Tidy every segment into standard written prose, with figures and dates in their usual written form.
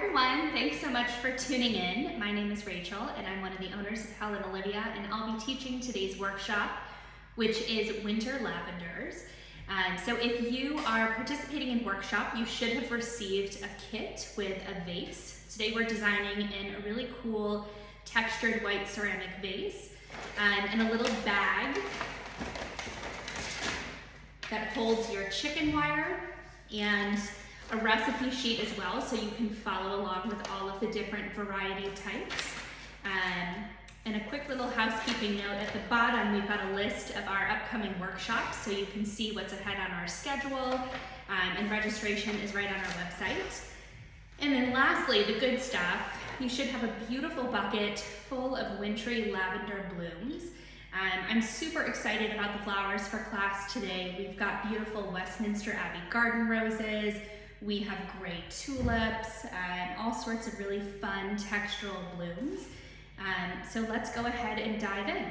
everyone, thanks so much for tuning in. My name is Rachel and I'm one of the owners of Helen Olivia, and I'll be teaching today's workshop, which is Winter Lavenders. So if you are participating in workshop, you should have received a kit with a vase. Today we're designing in a really cool textured white ceramic vase and a little bag that holds your chicken wire and a recipe sheet as well, so you can follow along with all of the different variety types. And a quick little housekeeping note at the bottom, we've got a list of our upcoming workshops, so you can see what's ahead on our schedule, and registration is right on our website. And then lastly, the good stuff, you should have a beautiful bucket full of wintry lavender blooms. I'm super excited about the flowers for class today. We've got beautiful Westminster Abbey garden roses, we have gray tulips, all sorts of really fun textural blooms. So let's go ahead and dive in.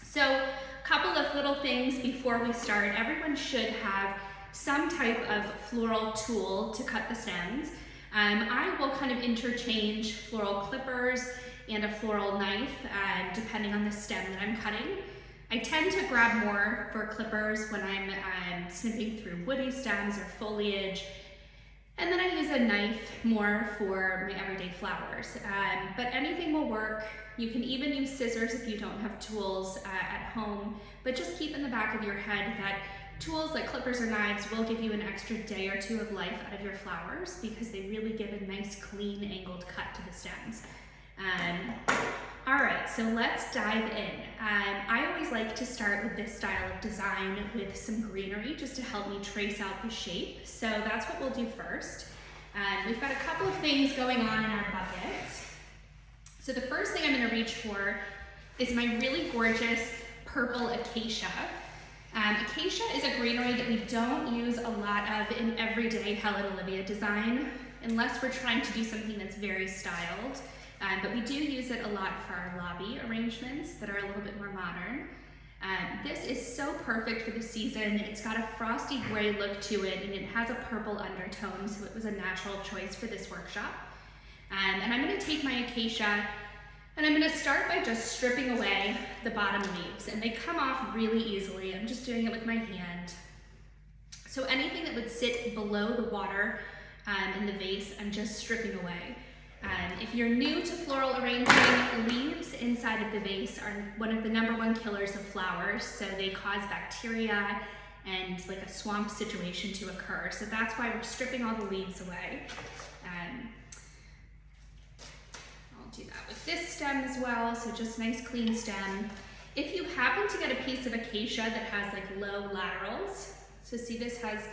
So a couple of little things before we start. Everyone should have some type of floral tool to cut the stems. I will kind of interchange floral clippers and a floral knife depending on the stem that I'm cutting. I tend to grab more for clippers when I'm snipping through woody stems or foliage, and then I use a knife more for my everyday flowers. But anything will work. You can even use scissors if you don't have tools at home, but just keep in the back of your head that tools like clippers or knives will give you an extra day or two of life out of your flowers because they really give a nice clean angled cut to the stems. All right, so let's dive in. I always like to start with this style of design with some greenery just to help me trace out the shape. So that's what we'll do first. We've got a couple of things going on in our bucket. So the first thing I'm gonna reach for is my really gorgeous purple acacia. Acacia is a greenery that we don't use a lot of in everyday Helen Olivia design, unless we're trying to do something that's very styled. But we do use it a lot for our lobby arrangements that are a little bit more modern. This is so perfect for the season. It's got a frosty gray look to it and it has a purple undertone, so it was a natural choice for this workshop. And I'm gonna take my acacia and I'm gonna start by just stripping away the bottom leaves, and they come off really easily. I'm just doing it with my hand. So anything that would sit below the water in the vase, I'm just stripping away. If you're new to floral arranging, leaves inside of the vase are one of the #1 killers of flowers, so they cause bacteria and like a swamp situation to occur. So that's why we're stripping all the leaves away. I'll do that with this stem as well, so just nice clean stem. If you happen to get a piece of acacia that has like low laterals, so see this has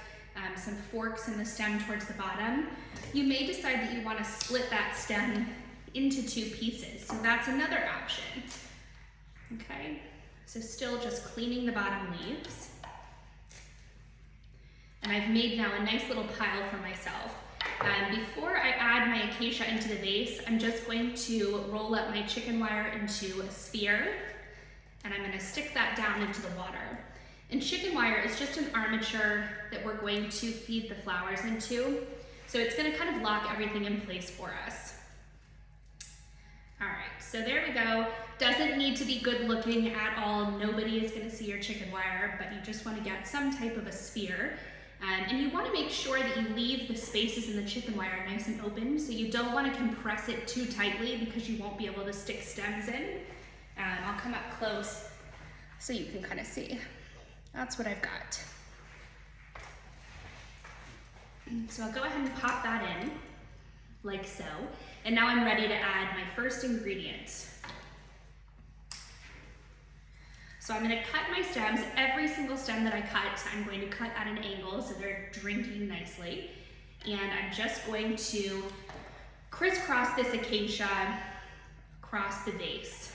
some forks in the stem towards the bottom, you may decide that you want to split that stem into 2 pieces. So that's another option. Okay, so still just cleaning the bottom leaves. And I've made now a nice little pile for myself. Before I add my acacia into the vase, I'm just going to roll up my chicken wire into a sphere, and I'm going to stick that down into the water. And chicken wire is just an armature that we're going to feed the flowers into. So it's gonna kind of lock everything in place for us. All right, so there we go. Doesn't need to be good looking at all. Nobody is gonna see your chicken wire, but you just wanna get some type of a sphere. And you wanna make sure that you leave the spaces in the chicken wire nice and open, so you don't wanna compress it too tightly because you won't be able to stick stems in. I'll come up close so you can kind of see. That's what I've got. So I'll go ahead and pop that in, like so. And now I'm ready to add my first ingredient. So I'm gonna cut my stems. Every single stem that I cut, I'm going to cut at an angle so they're drinking nicely. And I'm just going to crisscross this acacia across the vase.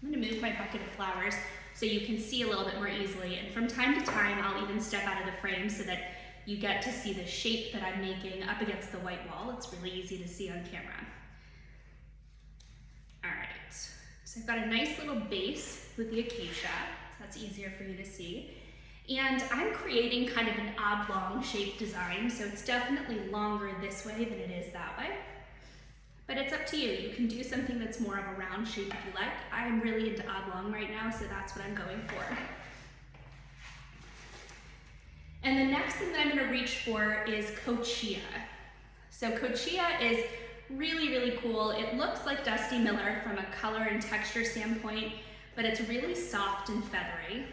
I'm gonna move my bucket of flowers so you can see a little bit more easily. And from time to time, I'll even step out of the frame so that you get to see the shape that I'm making up against the white wall. It's really easy to see on camera. All right, so I've got a nice little base with the acacia. That's easier for you to see. And I'm creating kind of an oblong shaped design, so it's definitely longer this way than it is that way. But it's up to you. You can do something that's more of a round shape if you like. I'm really into oblong right now, so that's what I'm going for. And the next thing that I'm gonna reach for is Kochia. So Kochia is really, really cool. It looks like Dusty Miller from a color and texture standpoint, but it's really soft and feathery.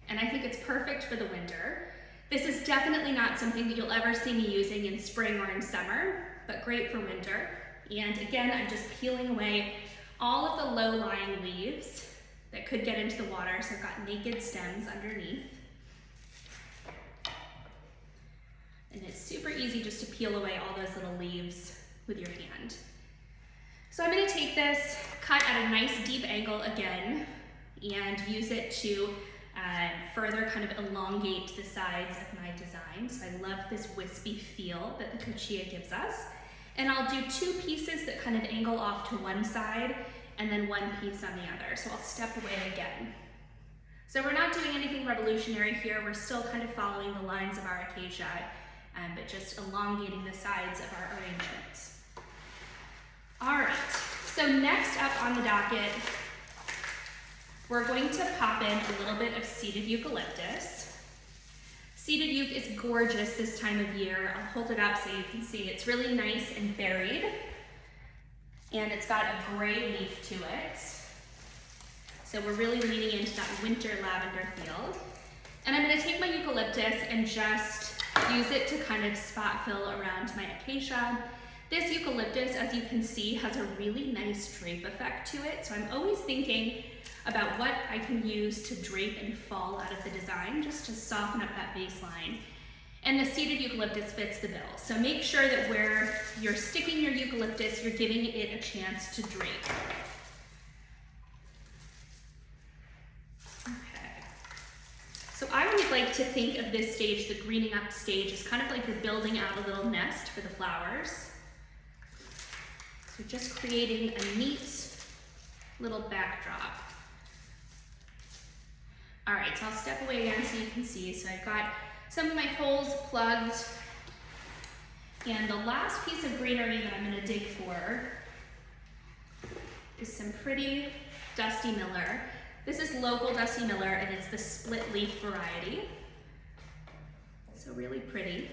And I think it's perfect for the winter. This is definitely not something that you'll ever see me using in spring or in summer, but great for winter. And again, I'm just peeling away all of the low-lying leaves that could get into the water, so I've got naked stems underneath. And it's super easy just to peel away all those little leaves with your hand. So I'm gonna take this, cut at a nice deep angle again, and use it to further kind of elongate the sides of my design. So I love this wispy feel that the Kochia gives us. And I'll do two pieces that kind of angle off to one side and then one piece on the other. So I'll step away again. So we're not doing anything revolutionary here. We're still kind of following the lines of our acacia, but just elongating the sides of our arrangements. All right, so next up on the docket, we're going to pop in a little bit of seeded eucalyptus. Seeded euc is gorgeous this time of year. I'll hold it up so you can see. It's really nice and berried, and it's got a gray leaf to it. So we're really leaning into that winter lavender feel. And I'm gonna take my eucalyptus and just use it to kind of spot fill around my acacia. This eucalyptus, as you can see, has a really nice drape effect to it. So I'm always thinking about what I can use to drape and fall out of the design, just to soften up that baseline. And the seeded eucalyptus fits the bill. So make sure that where you're sticking your eucalyptus, you're giving it a chance to drape. Okay. So I always like to think of this stage, the greening up stage, as kind of like you're building out a little nest for the flowers. So just creating a neat little backdrop. All right, so I'll step away again so you can see. So I've got some of my holes plugged. And the last piece of greenery that I'm gonna dig for is some pretty Dusty Miller. This is local Dusty Miller, and it's the split leaf variety. So really pretty.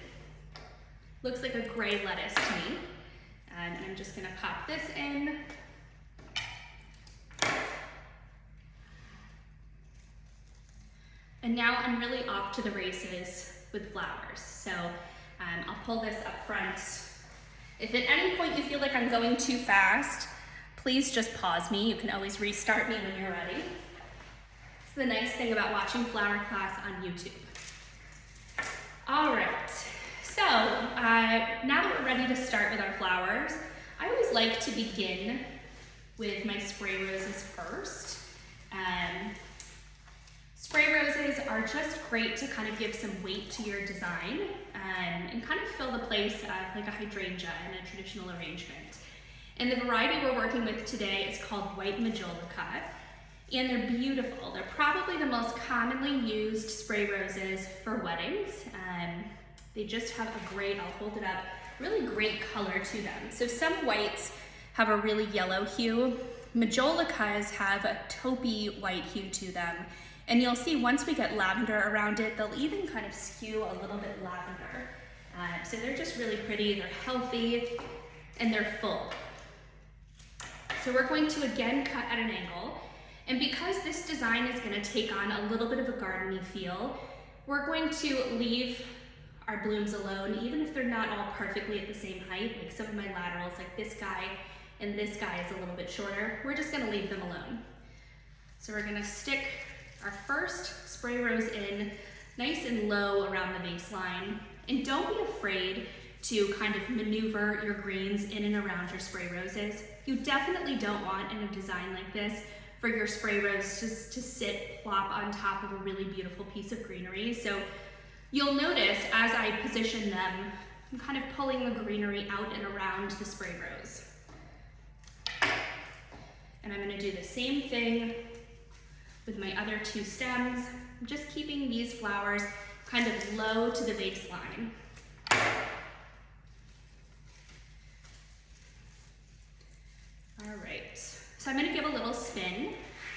Looks like a gray lettuce to me. And I'm just gonna pop this in. And now I'm really off to the races with flowers. So I'll pull this up front. If at any point you feel like I'm going too fast, please just pause me. You can always restart me when you're ready. It's the nice thing about watching flower class on YouTube. All right, so now that we're ready to start with our flowers, I always like to begin with my spray roses first. Spray roses are just great to kind of give some weight to your design and kind of fill the place of like a hydrangea in a traditional arrangement. And the variety we're working with today is called White Majolica, and they're beautiful. They're probably the most commonly used spray roses for weddings. They just have a great, I'll hold it up, really great color to them. So some whites have a really yellow hue. Majolicas have a taupey white hue to them. And you'll see once we get lavender around it, they'll even kind of skew a little bit lavender. So they're just really pretty, they're healthy, and they're full. So we're going to again cut at an angle. And because this design is gonna take on a little bit of a gardeny feel, we're going to leave our blooms alone, even if they're not all perfectly at the same height. Like some of my laterals, like this guy and this guy is a little bit shorter. We're just gonna leave them alone. So we're gonna stick our first spray rose in nice and low around the baseline. And don't be afraid to kind of maneuver your greens in and around your spray roses. You definitely don't want in a design like this for your spray rose just to sit plop on top of a really beautiful piece of greenery. So you'll notice as I position them, I'm kind of pulling the greenery out and around the spray rose. And I'm gonna do the same thing with my other two stems. I'm just keeping these flowers kind of low to the baseline. All right, so I'm gonna give a little spin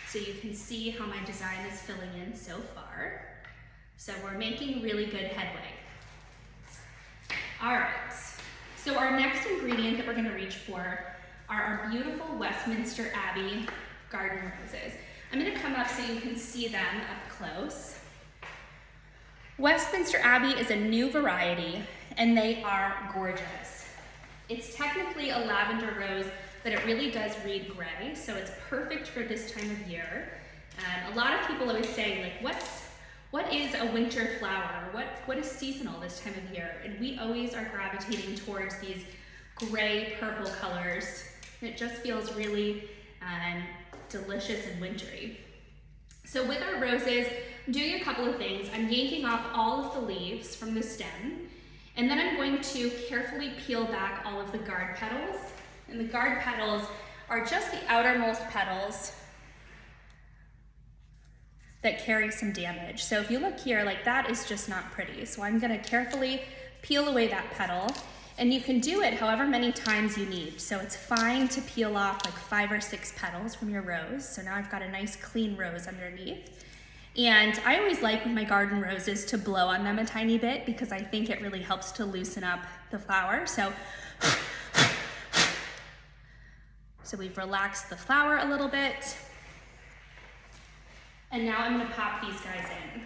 so you can see how my design is filling in so far. So we're making really good headway. All right, so our next ingredient that we're gonna reach for are our beautiful Westminster Abbey garden roses. I'm gonna come up so you can see them up close. Westminster Abbey is a new variety and they are gorgeous. It's technically a lavender rose, but it really does read gray, so it's perfect for this time of year. A lot of people always say, like, what is a winter flower? What is seasonal this time of year? And we always are gravitating towards these gray purple colors. It just feels really delicious and wintry. So with our roses, I'm doing a couple of things. I'm yanking off all of the leaves from the stem, and then I'm going to carefully peel back all of the guard petals. And the guard petals are just the outermost petals that carry some damage. So if you look here, like that is just not pretty. So I'm gonna carefully peel away that petal, and you can do it however many times you need. So it's fine to peel off like 5 or 6 petals from your rose. So now I've got a nice clean rose underneath. And I always like with my garden roses to blow on them a tiny bit because I think it really helps to loosen up the flower. So we've relaxed the flower a little bit. And now I'm gonna pop these guys in.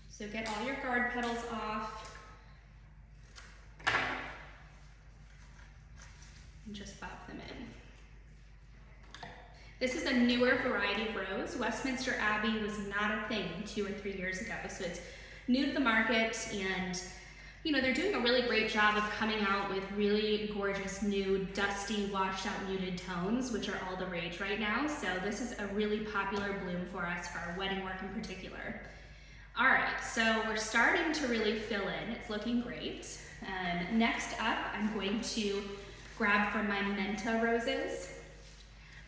So get all your guard petals off. And just pop them in. This is a newer variety of rose. Westminster Abbey was not a thing 2 or 3 years ago. So it's new to the market, and you know, they're doing a really great job of coming out with really gorgeous, new, dusty, washed out muted tones, which are all the rage right now. So this is a really popular bloom for us for our wedding work in particular. All right, so we're starting to really fill in. It's looking great. Next up, I'm going to grab from my Menta roses.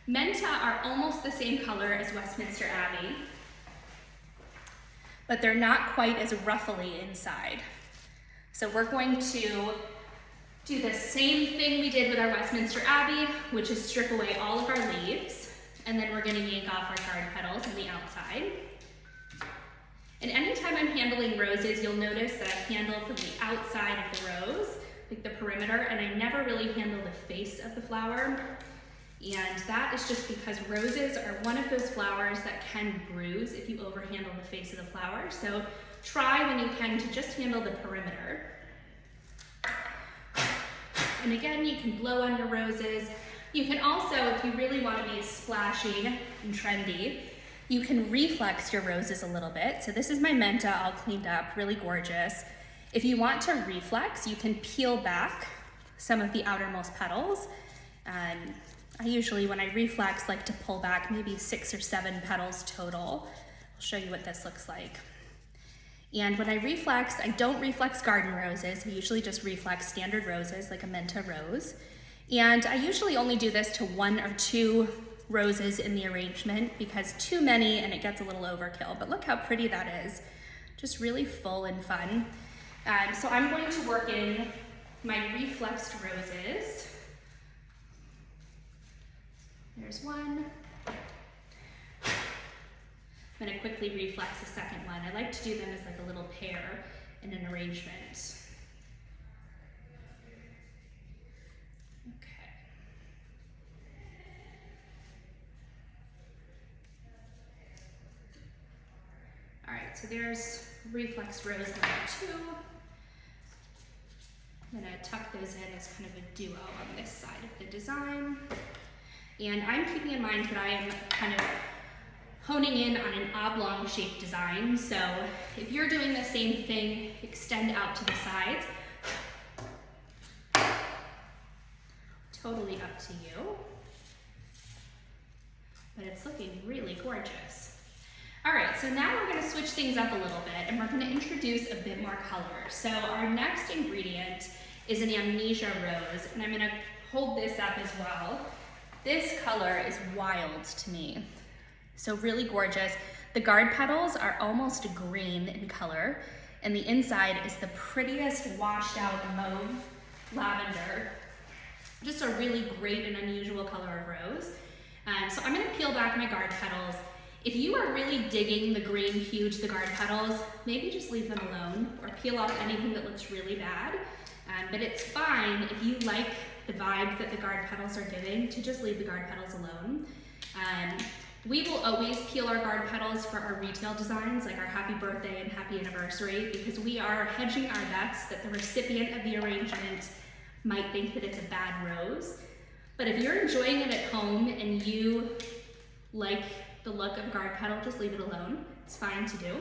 Menta are almost the same color as Westminster Abbey, but they're not quite as ruffly inside. So we're going to do the same thing we did with our Westminster Abbey, which is strip away all of our leaves, and then we're gonna yank off our guard petals on the outside. And anytime I'm handling roses, you'll notice that I handle from the outside of the rose, like the perimeter, and I never really handle the face of the flower. And that is just because roses are one of those flowers that can bruise if you overhandle the face of the flower. So try when you can to just handle the perimeter. And again, you can blow on your roses. You can also, if you really want to be splashy and trendy, you can reflex your roses a little bit. So this is my Menta all cleaned up, really gorgeous. If you want to reflex, you can peel back some of the outermost petals. I usually, when I reflex, like to pull back maybe 6 or 7 petals total. I'll show you what this looks like. And when I reflex, I don't reflex garden roses. I usually just reflex standard roses like a Menta rose. And I usually only do this to 1 or 2 roses in the arrangement because too many and it gets a little overkill. But look how pretty that is. Just really full and fun. So I'm going to work in my reflexed roses. There's one. I'm gonna quickly reflex the second one. I like to do them as like a little pair in an arrangement. Okay. All right, so there's reflex rose number 2. I'm gonna tuck those in as kind of a duo on this side of the design. And I'm keeping in mind that I am kind of honing in on an oblong shaped design. So if you're doing the same thing, extend out to the sides. Totally up to you. But it's looking really gorgeous. All right, so now we're gonna switch things up a little bit and we're gonna introduce a bit more color. So our next ingredient is an amnesia rose, and I'm gonna hold this up as well. This color is wild to me. So really gorgeous. The guard petals are almost green in color, and the inside is the prettiest washed out mauve lavender. Just a really great and unusual color of rose. So I'm gonna peel back my guard petals. If you are really digging the green hue to the guard petals, maybe just leave them alone or peel off anything that looks really bad. But it's fine if you like the vibe that the guard petals are giving to just leave the guard petals alone. We will always peel our guard petals for our retail designs, like our happy birthday and happy anniversary, because we are hedging our bets that the recipient of the arrangement might think that it's a bad rose. But if you're enjoying it at home and you like the look of a guard petal, just leave it alone. It's fine to do.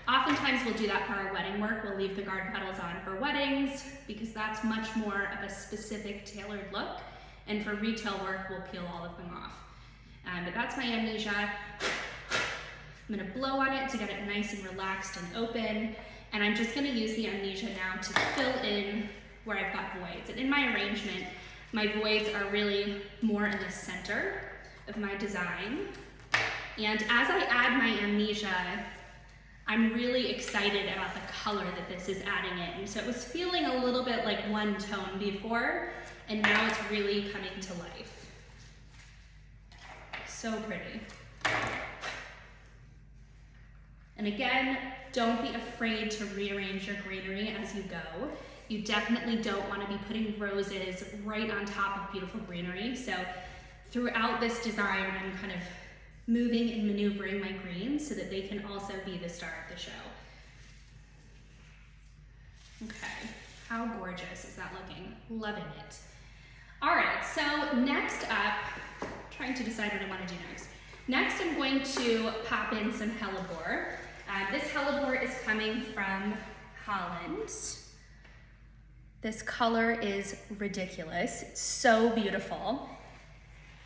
Oftentimes we'll do that for our wedding work. We'll leave the guard petals on for weddings because that's much more of a specific tailored look. And for retail work, we'll peel all of them off. But that's my amnesia. I'm gonna blow on it to get it nice and relaxed and open. And I'm just gonna use the amnesia now to fill in where I've got voids. And in my arrangement, my voids are really more in the center of my design. And as I add my amnesia, I'm really excited about the color that this is adding in. So it was feeling a little bit like one tone before, and now it's really coming to life. So pretty. And again, don't be afraid to rearrange your greenery as you go. You definitely don't want to be putting roses right on top of beautiful greenery. So throughout this design, I'm kind of moving and maneuvering my greens so that they can also be the star of the show. Okay, how gorgeous is that looking? Loving it. All right, so next up, trying to decide what I want to do next. Next, I'm going to pop in some hellebore. This hellebore is coming from Holland. This color is ridiculous. It's so beautiful.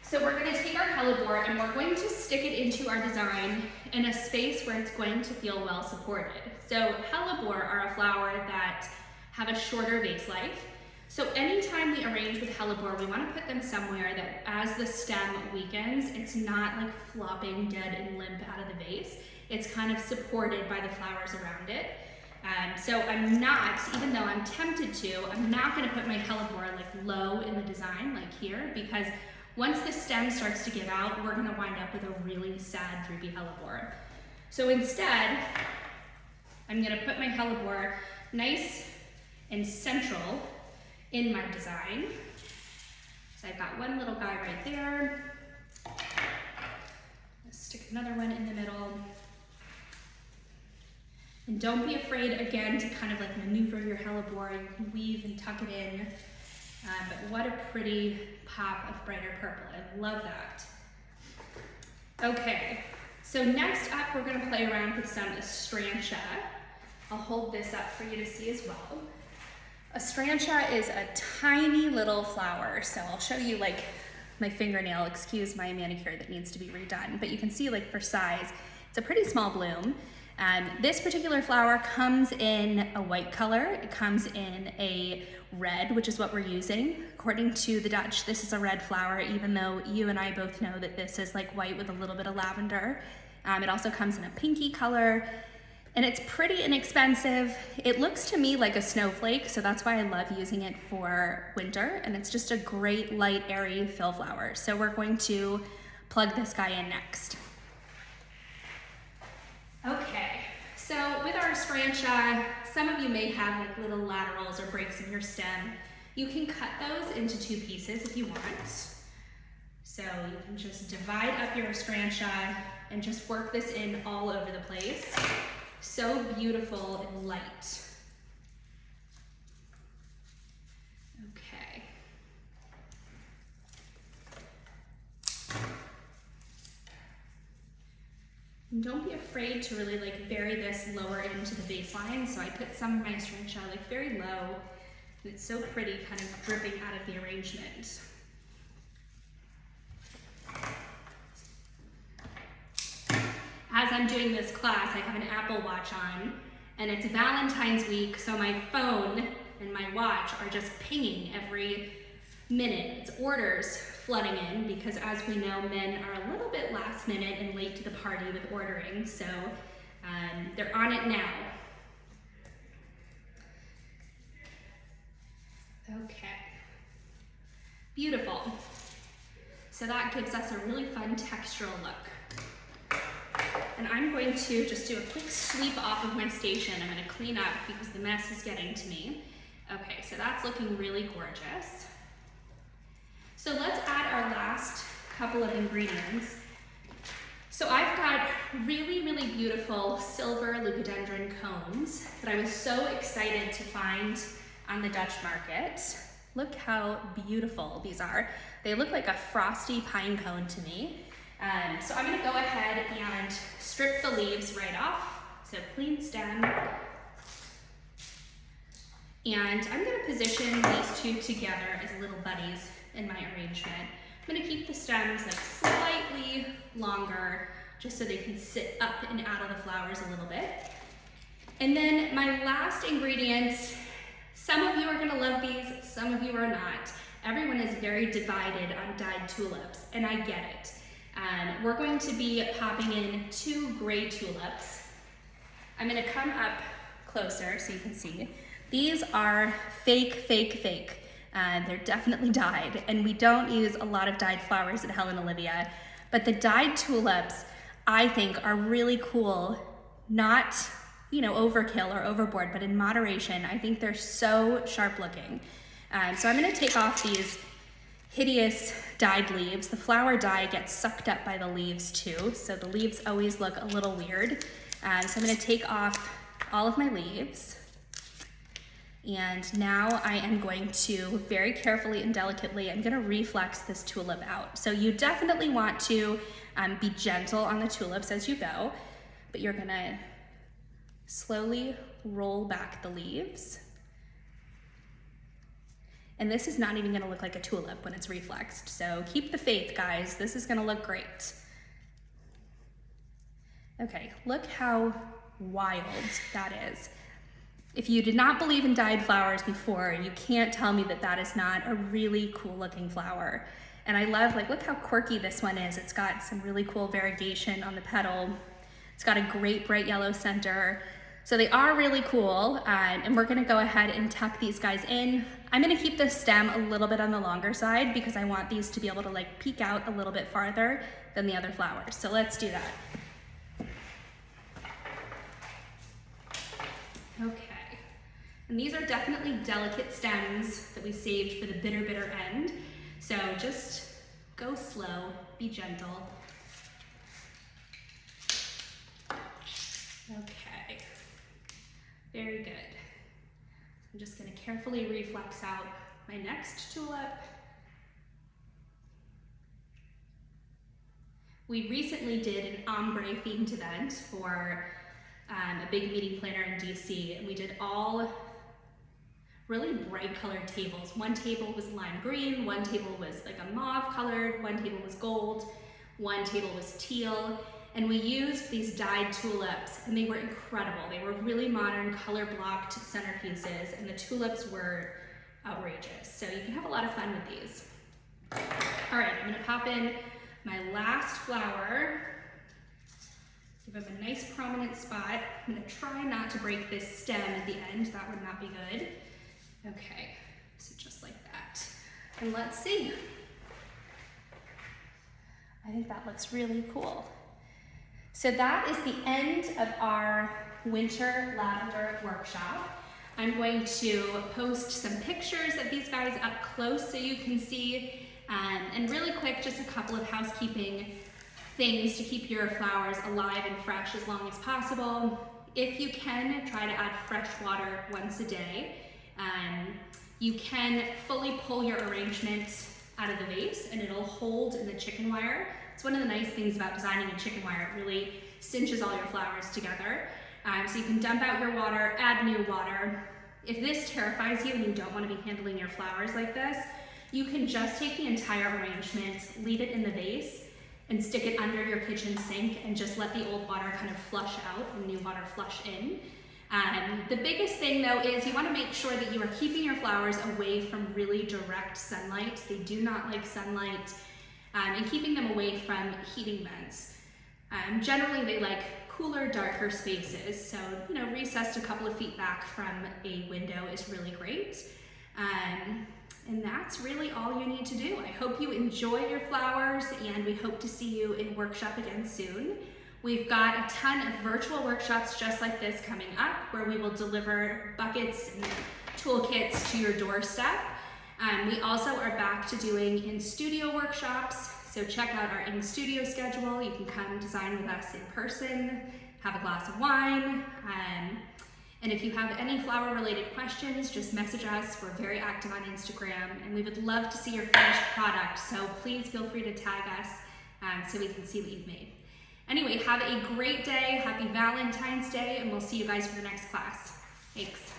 So we're going to take our hellebore and we're going to stick it into our design in a space where it's going to feel well supported. So hellebore are a flower that have a shorter vase life. So anytime we arrange with hellebore, we want to put them somewhere that as the stem weakens, it's not like flopping dead and limp out of the vase. It's kind of supported by the flowers around it. So I'm not, even though I'm tempted to, I'm not going to put my hellebore like low in the design, like here, because once the stem starts to give out, we're going to wind up with a really sad, droopy hellebore. So instead, I'm going to put my hellebore nice and central in my design. So I've got one little guy right there. Let's stick another one in the middle. And don't be afraid, again, to kind of like maneuver your hellebore. You can weave and tuck it in. But what a pretty pop of brighter purple. I love that. Okay, so next up, we're gonna play around with some Astrantia. I'll hold this up for you to see as well. Astrantia is a tiny little flower. So I'll show you like my fingernail, excuse my manicure that needs to be redone, but you can see like for size, it's a pretty small bloom. This particular flower comes in a white color. It comes in a red, which is what we're using. According to the Dutch, this is a red flower, even though you and I both know that this is like white with a little bit of lavender. It also comes in a pinky color, and it's pretty inexpensive. It looks to me like a snowflake, so that's why I love using it for winter, and it's just a great light, airy fill flower. So we're going to plug this guy in next. Okay, so with our Astrantia, some of you may have like little laterals or breaks in your stem. You can cut those into two pieces if you want. So you can just divide up your Astrantia and just work this in all over the place. So beautiful and light. Okay. And don't be afraid to really like bury this lower into the baseline. So I put some of my Astrantia like very low, and it's so pretty kind of dripping out of the arrangement. As I'm doing this class, I have an Apple Watch on, and it's Valentine's week, so my phone and my watch are just pinging every minute. It's orders flooding in because, as we know, men are a little bit last minute and late to the party with ordering, so they're on it now. Okay, beautiful. So that gives us a really fun textural look. And I'm going to just do a quick sweep off of my station. I'm going to clean up because the mess is getting to me. Okay, so that's looking really gorgeous. So let's add our last couple of ingredients. So I've got really, really beautiful silver leucadendron cones that I was so excited to find on the Dutch market. Look how beautiful these are. They look like a frosty pine cone to me. So I'm gonna go ahead and strip the leaves right off. So clean stem. And I'm gonna position these two together as little buddies in my arrangement. I'm gonna keep the stems like slightly longer just so they can sit up and out of the flowers a little bit. And then my last ingredient, some of you are gonna love these, some of you are not. Everyone is very divided on dyed tulips, and I get it. We're going to be popping in 2 gray tulips. I'm gonna come up closer so you can see. These are fake. They're definitely dyed, and we don't use a lot of dyed flowers at Helen Olivia, but the dyed tulips, I think, are really cool. Not, overkill or overboard, but in moderation. I think they're so sharp looking. So I'm gonna take off these hideous dyed leaves. The flower dye gets sucked up by the leaves too, so the leaves always look a little weird. So I'm gonna take off all of my leaves. And now I am going to very carefully and delicately, I'm gonna reflex this tulip out. So you definitely want to be gentle on the tulips as you go, but you're gonna slowly roll back the leaves. And this is not even gonna look like a tulip when it's reflexed. So keep the faith, guys. This is gonna look great. Okay, look how wild that is. If you did not believe in dyed flowers before, you can't tell me that that is not a really cool looking flower. And I love, look how quirky this one is. It's got some really cool variegation on the petal. It's got a great bright yellow center. So they are really cool, and we're gonna go ahead and tuck these guys in. I'm gonna keep the stem a little bit on the longer side because I want these to be able to peek out a little bit farther than the other flowers. So let's do that. Okay. And these are definitely delicate stems that we saved for the bitter end. So just go slow, be gentle. Okay, very good. I'm just gonna carefully reflex out my next tulip. We recently did an ombre themed event for a big meeting planner in DC, and we did all really bright colored tables. One table was lime green, one table was a mauve colored, one table was gold, one table was teal, and we used these dyed tulips, and they were incredible. They were really modern, color blocked centerpieces, and the tulips were outrageous. So you can have a lot of fun with these. All right, I'm gonna pop in my last flower. Give them a nice prominent spot. I'm gonna try not to break this stem at the end. That would not be good. Okay, so just like that. And let's see. I think that looks really cool. So that is the end of our winter lavender workshop. I'm going to post some pictures of these guys up close so you can see. And really quick, just a couple of housekeeping things to keep your flowers alive and fresh as long as possible. If you can, try to add fresh water once a day. You can fully pull your arrangement out of the vase and it'll hold in the chicken wire. It's one of the nice things about designing in chicken wire. It really cinches all your flowers together. So you can dump out your water, add new water. If this terrifies you and you don't want to be handling your flowers like this, you can just take the entire arrangement, leave it in the vase, and stick it under your kitchen sink and just let the old water kind of flush out and new water flush in. The biggest thing though is you want to make sure that you are keeping your flowers away from really direct sunlight. They do not like sunlight, and keeping them away from heating vents. Generally they like cooler, darker spaces, so recessed a couple of feet back from a window is really great. And that's really all you need to do. I hope you enjoy your flowers, and we hope to see you in workshop again soon. We've got a ton of virtual workshops just like this coming up, where we will deliver buckets and toolkits to your doorstep. We also are back to doing in-studio workshops, so check out our in-studio schedule. You can come design with us in person, have a glass of wine, and if you have any flower-related questions, just message us. We're very active on Instagram, and we would love to see your finished product, so please feel free to tag us so we can see what you've made. Anyway, have a great day. Happy Valentine's Day, and we'll see you guys for the next class. Thanks.